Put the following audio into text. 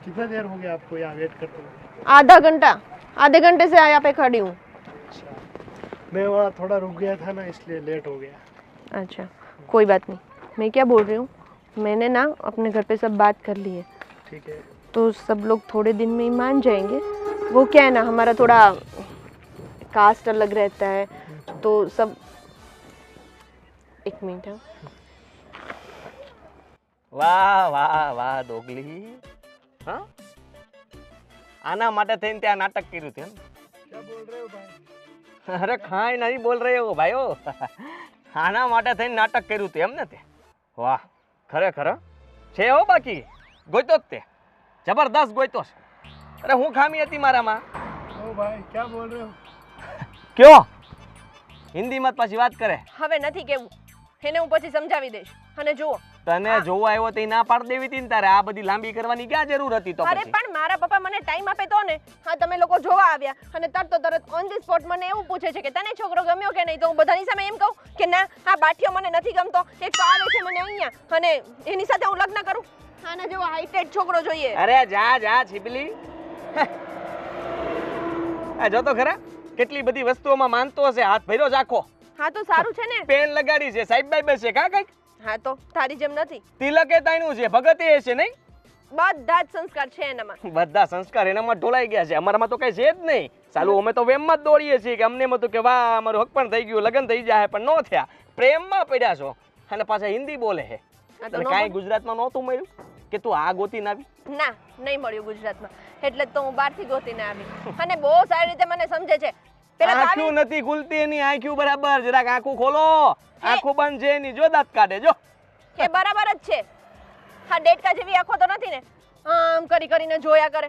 कितना देर हो गया आपको यहाँ वेट करते हुए? आधे घंटे से यहाँ पे खड़ी हूँ। अच्छा, मैं वहाँ थोड़ा रुक गया था ना, इसलिए लेट हो गया। अच्छा, कोई बात नहीं। मैं क्या बोल रही हूँ, मैंने ना अपने घर पे सब बात कर ली है, ठीक है। तो सब लोग थोड़े दिन में ही मान जाएंगे। वो क्या है ना, हमारा थोड़ा कास्ट अलग रहता है, तो सब। एक मिनट है। વાહ વાહ વાહ ડોગલી હા આના માટે થઈને ત્યાં નાટક કર્યું છે क्या बोल रहे हो भाई? અરે કાંઈ નહીં બોલ રહ્યો ભાઈઓ આના માટે થઈને નાટક કર્યું હતું એમ ને તે વાહ ખરેખર છે હો બાકી ગોઈતો જ તે જબરદસ્ત ગોઈતો છે અરે હું ખામી હતી મારામાં ओ भाई क्या बोल रहे हो? કયો હિન્દીમાં જ પાછી વાત કરે હવે નથી કેવું, એને હું પછી સમજાવી દઈશ. અને જુઓ, તને જોવા આવ્યો તે ના પાડ દેવી હતી ને તારે આ બધી લાંબી કરવાની ક્યાં જરૂર હતી તો અરે પછી પણ મારા પપ્પા મને ટાઈમ આપે તો ને. હા, તમે લોકો જોવા આવ્યા અને તરત ઓન ધી સ્પોટ મને એવું પૂછે છે કે તને છોકરો ગમ્યો કે નહીં, તો હું બધાની સામે એમ કહું કે ના, આ બાઠિયો મને નથી ગમતો, એક તો આવે છે મને અહીંયા અને એની સાથે હું લગ્ન કરું. આના જેવો હાઈટેડ છોકરો જોઈએ. અરે જા જા છીપલી આ જો તો ખરા કેટલી બધી વસ્તુઓમાં માનતો હશે હાથ ભર્યો જ આખો હા તો સારું છે ને. પેન લગાડી છે સાહેબ બાઈ બેસે કા કઈક હા તો તારી જેમ નથી, તિલકે તાઈનું છે ભગતે છે નહીં બધા જ સંસ્કાર છે એનામાં. બધા સંસ્કાર એનામાં ઢોળાઈ ગયા છે અમારામાં તો કઈ છે જ નહીં ચાલુ અમે તો વેમમાં જ દોડીએ છીએ કે અમને એમ હતું કે વાહ અમારું હક પણ થઈ ગયું લગ્ન થઈ જાય પણ ન થયા પ્રેમમાં પડ્યા છો અને પાછા હિન્દી બોલે છે આ તો અને નો કાંઈ બોલ. ગુજરાતમાં નહોતું મળ્યું કે તું આ ગોતી આવી ના, નહીં મળ્યું ગુજરાતમાં, એટલે જ તો હું બહારથી ગોતીને આવી. અને બહુ સારી રીતે મને સમજે છે. પેલા તો આવી- આંખું નથી ખુલતી એની આંખું બરાબર જરાક આંખું ખોલો આંખું બંધ છે એની જો દાંત કાઢે જો એ બરાબર જ છે. હા, ડેટકા જેવી આંખો તો નથી ને, આમ કરીને જોયા કરે.